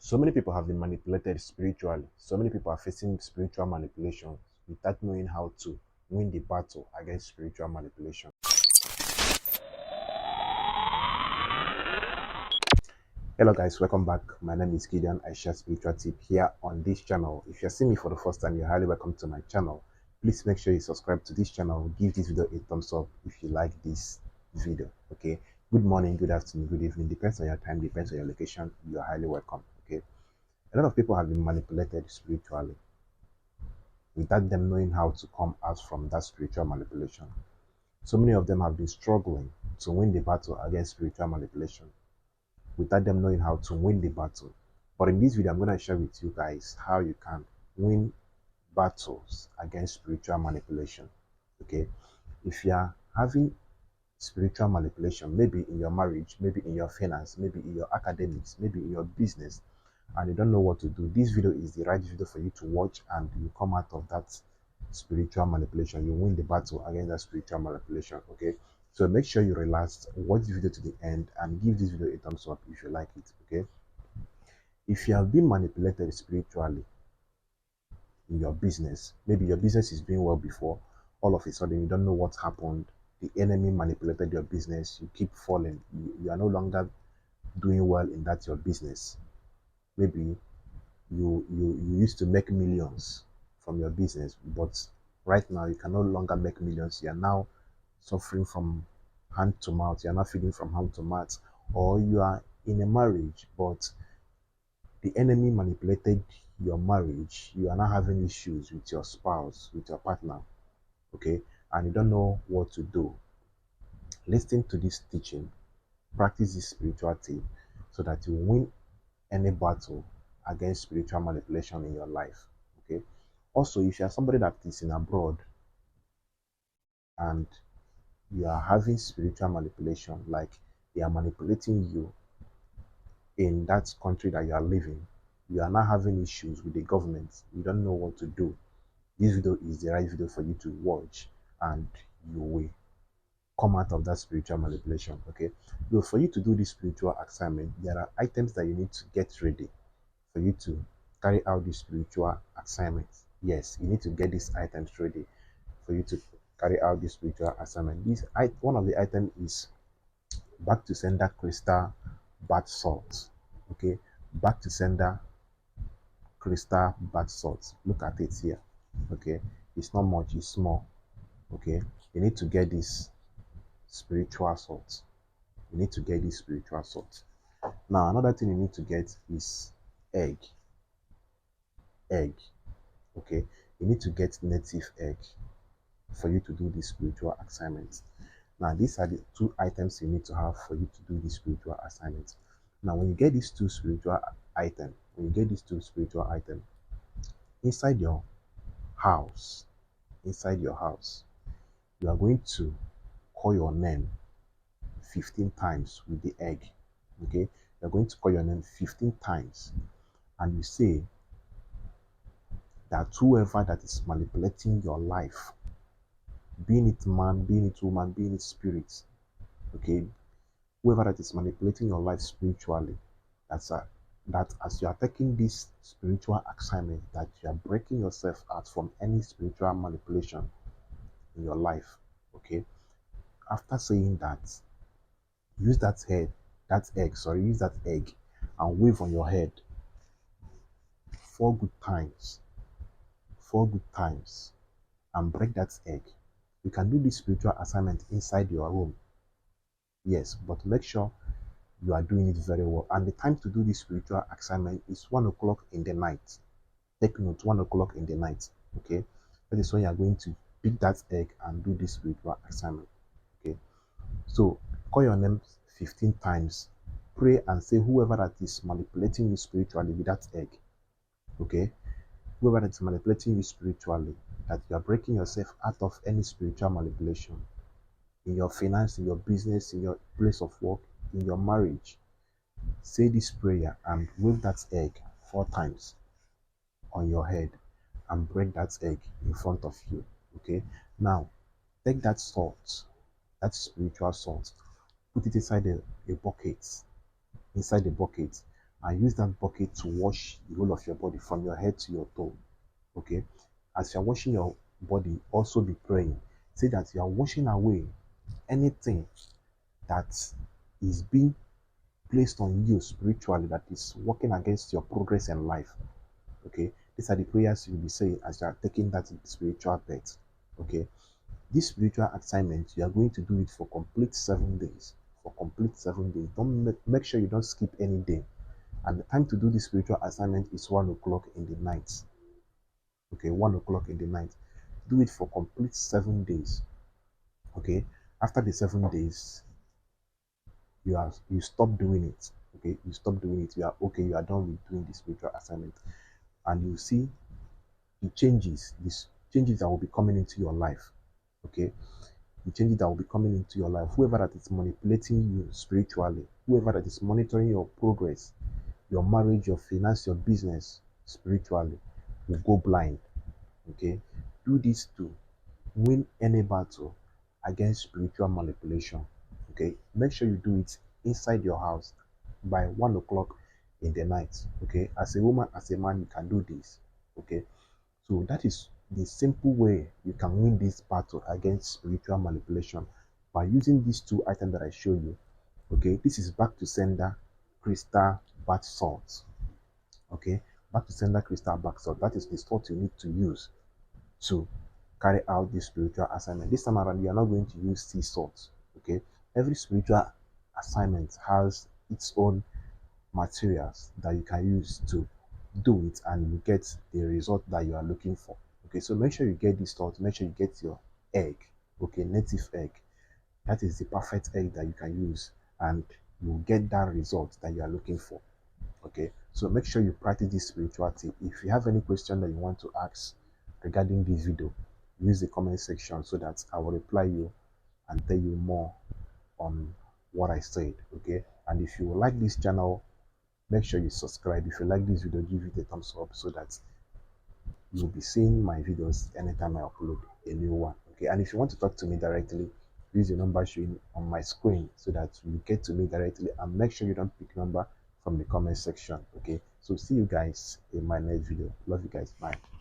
So many people have been manipulated spiritually. So many people are facing spiritual manipulation without knowing how to win the battle against spiritual manipulation. Hello guys, welcome back. My name is Gideon. I share spiritual tip here on this channel. If you're seeing me for the first time, you're highly welcome to my channel. Please make sure you subscribe to this channel. Give this video a thumbs up if you like this video. Okay. Good morning, good afternoon, good evening. Depends on your time, depends on your location. You're highly welcome. Okay. A lot of people have been manipulated spiritually without them knowing how to come out from that spiritual manipulation. So many of them have been struggling to win the battle against spiritual manipulation without them knowing how to win the battle. But in this video, I'm going to share with you guys how you can win battles against spiritual manipulation. Okay, if you are having spiritual manipulation, maybe in your marriage, maybe in your finance, maybe in your academics, maybe in your business, and you don't know what to do, this video is the right video for you to watch, and you come out of that spiritual manipulation. You win the battle against that spiritual manipulation. Okay, so make sure you relax, watch the video to the end, and give this video a thumbs up if you like it. Okay, if you have been manipulated spiritually in your business, maybe your business is doing well before, all of a sudden you don't know what happened, the enemy manipulated your business, you keep falling, you are no longer doing well in that your business. Maybe you used to make millions from your business, but right now you can no longer make millions. You are now suffering from hand to mouth, you are not feeding from hand to mouth. Or you are in a marriage, but the enemy manipulated your marriage, you are now having issues with your spouse, with your partner. Okay, and you don't know what to do. Listen to this teaching, practice this spiritual tip so that you win any battle against spiritual manipulation in your life. Okay, also if you are somebody that is in abroad and you are having spiritual manipulation, like they are manipulating you in that country that you are living, you are now having issues with the government, you don't know what to do, this video is the right video for you to watch, and you will come out of that spiritual manipulation. Okay, so for you to do this spiritual assignment, there are items that you need to get ready for you to carry out this spiritual assignment. Yes, you need to get these items ready for you to carry out this spiritual assignment. One of the items is back to sender crystal bath salt. Okay, back to sender crystal bath salt. Look at it here. Okay, it's not much, it's small. Okay, you need to get this spiritual salt. You need to get this spiritual salt. Now, another thing you need to get is egg. Egg. Okay, you need to get native egg for you to do this spiritual assignment. Now, these are the two items you need to have for you to do this spiritual assignment. Now, when you get these two spiritual items, inside your house, you are going to call your name 15 times with the egg. Okay, you're going to call your name 15 times, and you say that whoever that is manipulating your life, being it man, being it woman, being it spirit, okay, whoever that is manipulating your life spiritually, that as you are taking this spiritual assignment, that you are breaking yourself out from any spiritual manipulation in your life. Okay, after saying that, use use that egg and wave on your head 4 good times, 4 good times, and break that egg. You can do this spiritual assignment inside your room. Yes, but make sure you are doing it very well. And the time to do this spiritual assignment is 1 o'clock in the night. Take note, 1 o'clock in the night. Okay, that is when you are going to pick that egg and do this spiritual assignment. Okay, so call your name 15 times, pray and say whoever that is manipulating you spiritually with that egg. Okay, whoever that is manipulating you spiritually, that you are breaking yourself out of any spiritual manipulation in your finance, in your business, in your place of work, in your marriage. Say this prayer and wave that egg 4 times on your head and break that egg in front of you. Okay, now take that salt, that spiritual salt, put it inside a bucket, inside the bucket, and use that bucket to wash the whole of your body from your head to your toe. Okay, as you're washing your body, also be praying. Say that you are washing away anything that is being placed on you spiritually that is working against your progress in life. Okay, these are the prayers you'll be saying as you are taking that spiritual bet. Okay, this spiritual assignment, you are going to do it for complete 7 days. For complete 7 days. Don't make sure you don't skip any day. And the time to do this spiritual assignment is 1 o'clock in the night. Okay, 1 o'clock in the night. Do it for complete 7 days. Okay, after the 7 days, you stop doing it. Okay, you stop doing it. You are okay, you are done with doing the spiritual assignment. And you see the changes, these changes that will be coming into your life. Okay, the changes that will be coming into your life. Whoever that is manipulating you spiritually, whoever that is monitoring your progress, your marriage, your finance, your business spiritually, will go blind. Okay, do this to win any battle against spiritual manipulation. Okay, make sure you do it inside your house by 1 o'clock in the night. Okay, as a woman, as a man, you can do this. Okay, so that is the simple way you can win this battle against spiritual manipulation by using these two items that I show you. Okay, this is back to sender crystal bath salt. Okay, back to sender crystal bath salt. That is the salt you need to use to carry out this spiritual assignment. This time around, you are not going to use sea salt. Okay, every spiritual assignment has its own materials that you can use to do it and you get the result that you are looking for. Okay, so make sure you get this salt, make sure you get your egg, okay, native egg. That is the perfect egg that you can use and you get that result that you are looking for. Okay, so make sure you practice this spirituality. If you have any question that you want to ask regarding this video, use the comment section so that I will reply you and tell you more on what I said. Okay, and if you like this channel, make sure you subscribe. If you like this video, give it a thumbs up so that you'll be seeing my videos anytime I upload a new one. Okay, and if you want to talk to me directly, use the number showing on my screen so that you get to me directly, and make sure you don't pick number from the comment section. Okay, so see you guys in my next video. Love you guys. Bye.